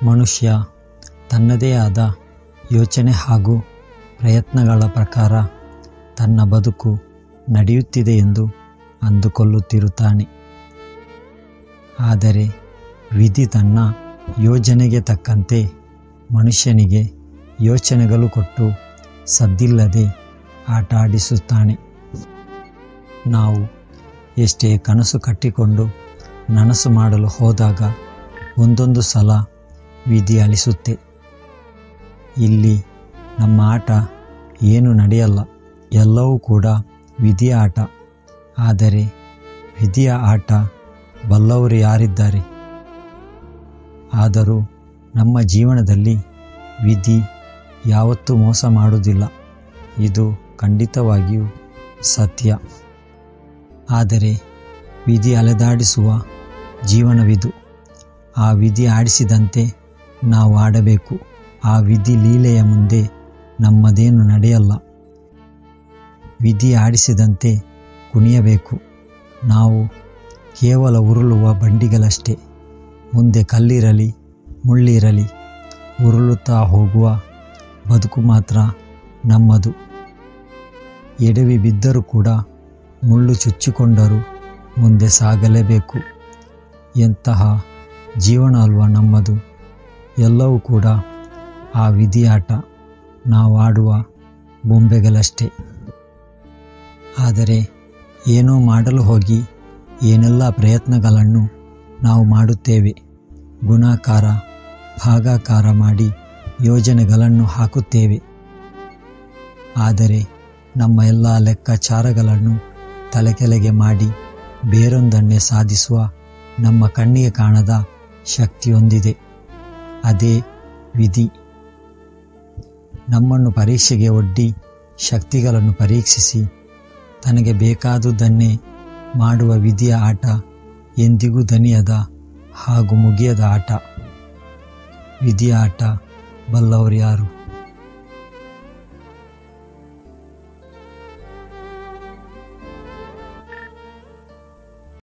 ಮನುಷ್ಯ ತನ್ನದೇ ಆದ ಯೋಚನೆ ಹಾಗೂ ಪ್ರಯತ್ನಗಳ ಪ್ರಕಾರ ತನ್ನ ಬದುಕು ನಡೆಯುತ್ತಿದೆ ಎಂದು ಅಂದುಕೊಳ್ಳುತ್ತಿರುತ್ತಾನೆ. ಆದರೆ ವಿಧಿ ತನ್ನ ಯೋಜನೆಗೆ ತಕ್ಕಂತೆ ಮನುಷ್ಯನಿಗೆ ಯೋಚನೆಗಳು ಕೊಟ್ಟು ಸದ್ದಿಲ್ಲದೆ ಆಟ ಆಡಿಸುತ್ತಾನೆ. ನಾವು ಎಷ್ಟೇ ಕನಸು ಕಟ್ಟಿಕೊಂಡು ನನಸು ಮಾಡಲು ಹೋದಾಗ ಒಂದೊಂದು ಸಲ ವಿಧಿ ಅಳಿಸುತ್ತೆ. ಇಲ್ಲಿ ನಮ್ಮ ಆಟ ಏನು ನಡೆಯಲ್ಲ, ಎಲ್ಲವೂ ಕೂಡ ವಿಧಿಯ ಆಟ. ಆದರೆ ವಿಧಿಯ ಆಟ ಬಲ್ಲವರು ಯಾರಿದ್ದಾರೆ? ಆದರೂ ನಮ್ಮ ಜೀವನದಲ್ಲಿ ವಿಧಿ ಯಾವತ್ತೂ ಮೋಸ ಮಾಡುವುದಿಲ್ಲ, ಇದು ಖಂಡಿತವಾಗಿಯೂ ಸತ್ಯ. ಆದರೆ ವಿಧಿ ಅಲೆದಾಡಿಸುವ ಜೀವನವಿದು. ಆ ವಿಧಿ ಆಡಿಸಿದಂತೆ ನಾವು ಆಡಬೇಕು. ಆ ವಿಧಿ ಲೀಲೆಯ ಮುಂದೆ ನಮ್ಮದೇನು ನಡೆಯಲ್ಲ. ವಿಧಿ ಆಡಿಸಿದಂತೆ ಕುಣಿಯಬೇಕು. ನಾವು ಕೇವಲ ಉರುಳುವ ಬಂಡಿಗಳಷ್ಟೇ. ಮುಂದೆ ಕಲ್ಲಿರಲಿ ಮುಳ್ಳಿರಲಿ ಉರುಳುತ್ತಾ ಹೋಗುವ ಬದುಕು ಮಾತ್ರ ನಮ್ಮದು. ಎಡವಿ ಬಿದ್ದರೂ ಕೂಡ ಮುಳ್ಳು ಚುಚ್ಚಿಕೊಂಡರೂ ಮುಂದೆ ಸಾಗಲೇಬೇಕು. ಎಂತಹ ಜೀವನ ಅಲ್ವಾ ನಮ್ಮದು? ಎಲ್ಲವೂ ಕೂಡ ಆ ವಿಧಿಯಾಟ, ನಾವು ಆಡುವ ಬೊಂಬೆಗಳಷ್ಟೇ. ಆದರೆ ಏನೋ ಮಾಡಲು ಹೋಗಿ ಏನೆಲ್ಲ ಪ್ರಯತ್ನಗಳನ್ನು ನಾವು ಮಾಡುತ್ತೇವೆ. ಗುಣಾಕಾರ ಭಾಗಾಕಾರ ಮಾಡಿ ಯೋಜನೆಗಳನ್ನು ಹಾಕುತ್ತೇವೆ. ಆದರೆ ನಮ್ಮ ಎಲ್ಲ ಲೆಕ್ಕಾಚಾರಗಳನ್ನು ತಲೆಕೆಳಗೆ ಮಾಡಿ ಬೇರೊಂದನ್ನೇ ಸಾಧಿಸುವ ನಮ್ಮ ಕಣ್ಣಿಗೆ ಕಾಣದ ಶಕ್ತಿಯೊಂದಿದೆ. ಅದೇ ವಿಧಿ. ನಮ್ಮನ್ನು ಪರೀಕ್ಷೆಗೆ ಒಡ್ಡಿ ಶಕ್ತಿಗಳನ್ನು ಪರೀಕ್ಷಿಸಿ ತನಗೆ ಬೇಕಾದುದನ್ನೇ ಮಾಡುವ ವಿಧಿಯ ಆಟ ಎಂದಿಗೂ ದಣಿಯದ ಹಾಗೂ ಮುಗಿಯದ ಆಟ. ವಿಧಿಯ ಆಟ ಬಲ್ಲವರು ಯಾರು?